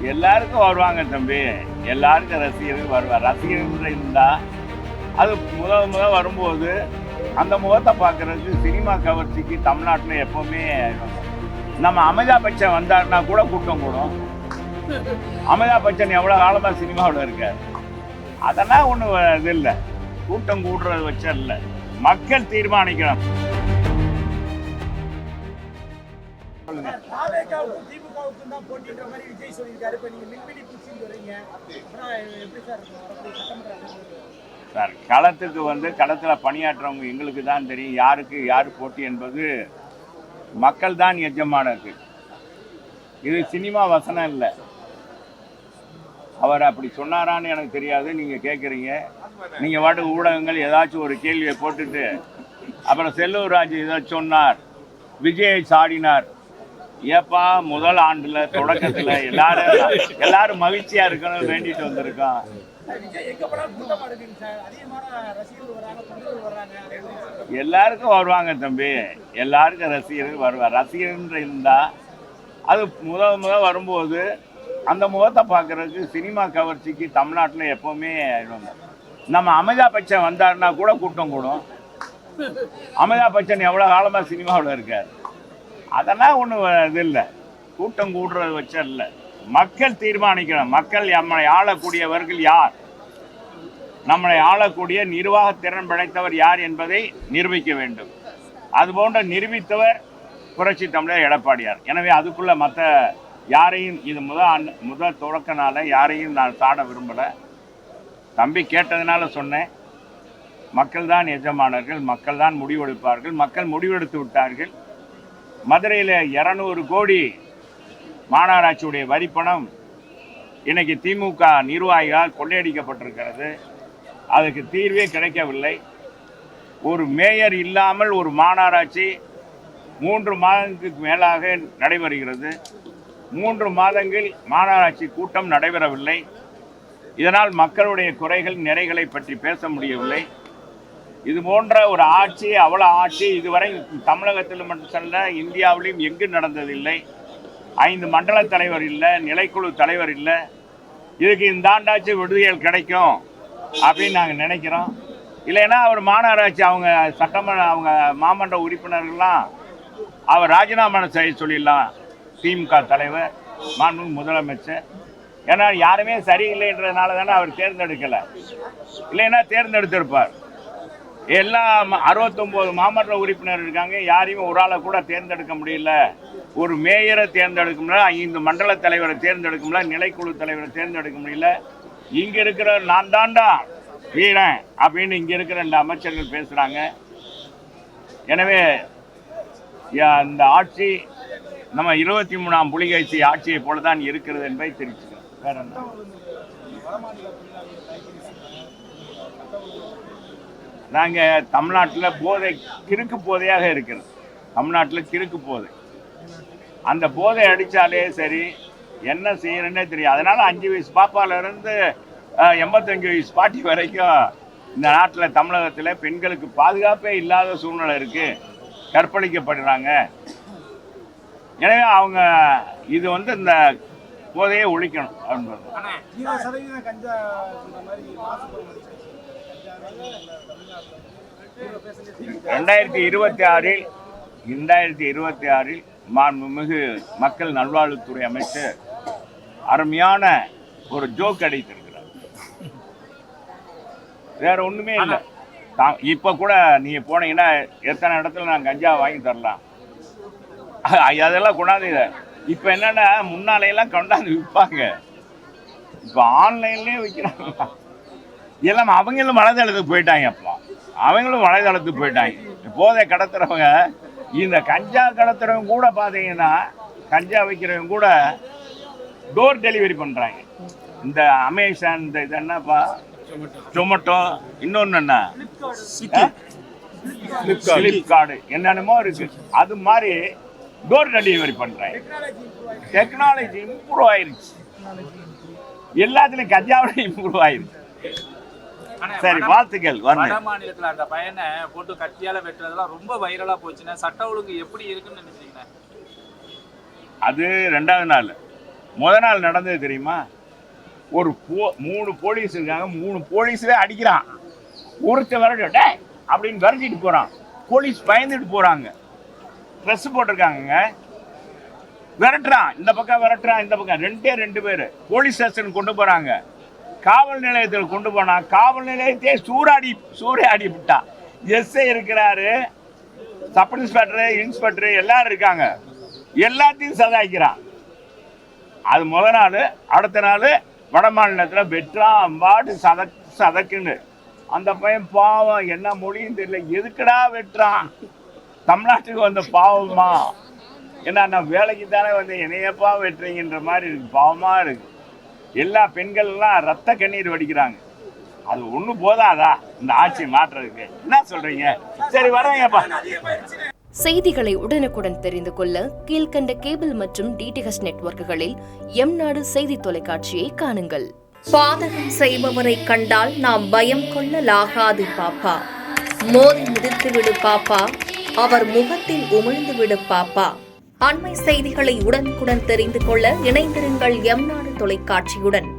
எல்லாருக்கும் வருவாங்க தம்பி, எல்லாருக்கும் ரசிகர்கள் வருவார். ரசிகர்கள் இருந்தால் அது முதல் வரும்போது அந்த முகத்தை பார்க்கறதுக்கு சினிமா கவர்ச்சிக்கு தமிழ்நாட்டில் எப்போவுமே நம்ம அமிதாப் பச்சன் வந்தாருன்னா கூட கூட்டம் கூடும். அமிதாப் பச்சன் எவ்வளோ காலமாக சினிமாவில் இருக்கார். அதெல்லாம் ஒன்றும் இது இல்லை, கூட்டம் கூடுறது வச்ச இல்லை, மக்கள் தீர்மானிக்கணும். சார், களத்துக்கு களத்தில் பணியாற்றுறவங்க எங்களுக்கு தான் தெரியும் யாருக்கு யார் போட்டி என்பது. மக்கள் தான் எஜமானருக்கு. இது சினிமா வசனம் இல்லை. அவர் அப்படி சொன்னாரான்னு எனக்கு தெரியாது. நீங்கள் கேட்குறீங்க, நீங்கள் பாட்டுக்கு ஊடகங்கள் ஏதாச்சும் ஒரு கேள்வியை போட்டுட்டு அப்புறம் செல்லூர் ராஜு இதை சொன்னார், விஜயை சாடினார். ஏப்பா, முதல் ஆண்டுல தொடக்கத்தில் எல்லாரும் மகிழ்ச்சியா இருக்கணும் வேண்டிட்டு வந்திருக்கோம். எல்லாருக்கும் வருவாங்க தம்பி, எல்லாருக்கும் ரசிகர்கள் வருவார். ரசிகர்கள் இருந்தால் அது முதல் வரும்போது அந்த முகத்தை பார்க்கறதுக்கு சினிமா கவர்ச்சிக்கு தமிழ்நாட்டில் எப்போவுமே நம்ம அமிதாப் பச்சன் வந்தாருன்னா கூட கூட்டம் கூடும். அமிதாப் பச்சன் எவ்வளோ காலமாக சினிமாவில் இருக்கார். அதெல்லாம் ஒன்றும் இது இல்லை, கூட்டம் கூடுறது வச்ச இல்லை, மக்கள் தீர்மானிக்கணும். மக்கள் நம்மளை ஆளக்கூடியவர்கள் யார், நம்மளை ஆளக்கூடிய நிர்வாக திறன் படைத்தவர் யார் என்பதை நிரூபிக்க வேண்டும். அதுபோன்ற நிரூபித்தவர் புரட்சி தமிழர் எடப்பாடியார். எனவே அதுக்குள்ள மற்ற யாரையும் இது முதல் தொடக்க நாள யாரையும் நான் சாட விரும்பலை. தம்பி கேட்டதுனால சொன்னேன். மக்கள் தான் எஜமானர்கள், மக்கள் தான் முடிவெடுப்பார்கள். மக்கள் முடிவெடுத்து விட்டார்கள். மதுரையில் 200 கோடி மாநகராட்சியுடைய வரிப்பணம் இன்னைக்கு திமுக நிர்வாகிகளால் கொள்ளையடிக்கப்பட்டிருக்கிறது. அதுக்கு தீர்வே கிடைக்கவில்லை. ஒரு மேயர் இல்லாமல் ஒரு மாநகராட்சி 3 மாதங்களுக்கு மேலாக நடைபெறுகிறது. 3 மாதங்கள் மாநகராட்சி கூட்டம் நடைபெறவில்லை. இதனால் மக்களுடைய குறைகள் நிறைகளை பற்றி பேச முடியவில்லை. இது போன்ற ஒரு ஆட்சி, அவ்வளோ ஆட்சி இதுவரை தமிழகத்தில் மட்டுமல்ல இந்தியாவிலும் எங்கு நடந்ததில்லை. 5 மண்டல தலைவர் இல்லை, நிலைக்குழு தலைவர் இல்லை. இதுக்கு இந்த ஆண்டாட்சி விடுதல் கிடைக்கும் அப்படின்னு நாங்கள் நினைக்கிறோம். இல்லைன்னா அவர் மாநகராட்சி அவங்க அவங்க மாமன்ற உறுப்பினர்கள்லாம் அவர் ராஜினாமா செய்ய சொல்லிடலாம். திமுக தலைவர், மாண்புமிகு முதலமைச்சர். ஏன்னா யாருமே சரியில்லைன்றதுனால தானே அவர் தேர்ந்தெடுக்கலை. இல்லைன்னா தேர்ந்தெடுத்திருப்பார். எல்லாம் 69 மாமன்ற உறுப்பினர் இருக்காங்க, யாரையும் ஒரு ஆளை கூட தேர்ந்தெடுக்க முடியல. ஒரு மேயரை தேர்ந்தெடுக்க முடியல, 5 மண்டல தலைவரை தேர்ந்தெடுக்க முடியல, நிலைக்குழு தலைவரை தேர்ந்தெடுக்க முடியல. இங்க இருக்கிற நான் தாண்டா வீரன் அப்படின்னு இங்க இருக்கிற 2 அமைச்சர்கள் பேசுறாங்க. எனவே இந்த ஆட்சி நம்ம 23ஆம் புலிகேசி ஆட்சியை போலதான் இருக்கிறது என்பதை தெரிவிச்சுக்கிறோம். வேற என்ன? நாங்கள் தமிழ்நாட்டில் போதை கிறுக்கு போதையாக இருக்கிறது. தமிழ்நாட்டில் கிறுக்கு போதை, அந்த போதை அடித்தாலே சரி என்ன செய்யறேன்னே தெரியும். அதனால் 5 வயசு பாப்பாவிலேருந்து 85 வயசு பாட்டி வரைக்கும் இந்த நாட்டில் தமிழகத்தில் பெண்களுக்கு பாதுகாப்பே இல்லாத சூழ்நிலை இருக்குது. கற்பழிக்கப்படுறாங்க. எனவே அவங்க இது இந்த போதையை ஒழிக்கணும் அப்படின்றது. 2026 மாண்புமிகு மக்கள் நல்வாழ்வுத்துறை அமைச்சர் அருமையான ஒரு ஜோக் அடித்திருக்கிறார். வேற ஒண்ணுமே இல்லை. இப்ப கூட நீங்க போனீங்கன்னா எத்தனை இடத்துல நான் கஞ்சா வாங்கி தரலாம், அதெல்லாம் கொண்டாந்து. இப்ப என்னன்னா முன்னாலையெல்லாம் கொண்டாந்து விற்பாங்க, இப்ப ஆன்லைன்லயே விற்கிறாங்க. எல்லாம் அவங்களும் வலைதளத்துக்கு போயிட்டாங்க. அப்போ அவங்களும் வலைதளத்துக்கு போயிட்டாங்க. போதை கடத்துறவங்க, இந்த கஞ்சா கடத்துறவங்க கூட பார்த்தீங்கன்னா, கஞ்சா வைக்கிறவங்க கூட டோர் டெலிவரி பண்ணுறாங்க. இந்த அமேசான், இந்த இது என்னப்பா, ஜொமேட்டோ, இன்னொன்று என்ன, ஃப்ளிப்கார்டு, என்னென்னமோ இருக்கு. அது மாதிரி டோர் டெலிவரி பண்ணுறாங்க. டெக்னாலஜி இம்ப்ரூவ் ஆயிருச்சு, எல்லாத்துலையும் கஞ்சாவோட இம்ப்ரூவ் ஆயிருச்சு. சரி, வாழ்த்துக்கள். வட மாநிலத்துல அந்த பையனை போட்டு கத்தியால வெட்டுறதெல்லாம் ரொம்ப வைரலா போச்சுன்னா சட்ட ஒழுங்கு எப்படி இருக்குன்னு நினைச்சீங்க? அது 2வது நாள் நாள் நடந்தது தெரியுமா? ஒரு 3 போலீஸ் இருக்காங்க, 3 போலீஸே அடிக்கிறான். ஒருத்த விரட்ட அப்படின்னு விரட்டிட்டு போறான். போலீஸ் பயந்துட்டு போறாங்க. ட்ரெஸ் போட்டிருக்காங்க, விரட்டுறான். இந்த பக்கம் விரட்டுறான், இந்த பக்கம். 2 பேர் போலீஸ் ஸ்டேஷன் கொண்டு போறாங்க. காவல் நிலையத்தில் கொண்டு போனா காவல் நிலையத்தையே சூறையாடி விட்டான். எஸ்ஐ இருக்கிறாரு, சப் இன்ஸ்பெக்டர், இன்ஸ்பெக்டர் எல்லாரும் இருக்காங்க. எல்லாத்தையும் சதாய்க்கிறான். அது நாள். அடுத்த நாள் வட மாநிலத்தில் வெட்டுறான். அம்பாட்டு சதக்குன்னு. அந்த பையன் பாவம், என்ன மொழியும் தெரியல, எதுக்குடா வெட்டுறான்? தமிழ்நாட்டுக்கு வந்த பாவமா? ஏன்னா நான் வேலைக்கு தானே வந்து என்னையப்பா வெட்டுறீங்கன்ற மாதிரி இருக்கு. பாவமா இருக்கு. எல்லா பெண்கள்லாம் ரத்த கண்ணீர் வடிக்கிறாங்க. அது ஒண்ணு போதாதா இந்த ஆட்சி மாற்றுறதுக்கு? என்ன சொல்றீங்க? சரி வரேங்கப்பா. செய்திகளை உடனுக்குடன் தெரிந்து கொள்ள கீழ்கண்ட கேபிள் மற்றும் டிடிஹெச் நெட்வொர்க்குகளில் எம்நாடு செய்தி தொலைக்காட்சியை காணுங்கள். பாதகம் செய்பவரை கண்டால் நாம் பயம் கொள்ளலாகாது பாப்பா. மோதி மிதித்துவிடு பாப்பா, அவர் முகத்தில் உமிழ்ந்து விடு பாப்பா. அண்மை செய்திகளை உடனுக்குடன் தெரிந்து கொள்ள இணைந்திருங்கள் எம்நாடு தொலைக்காட்சியுடன்.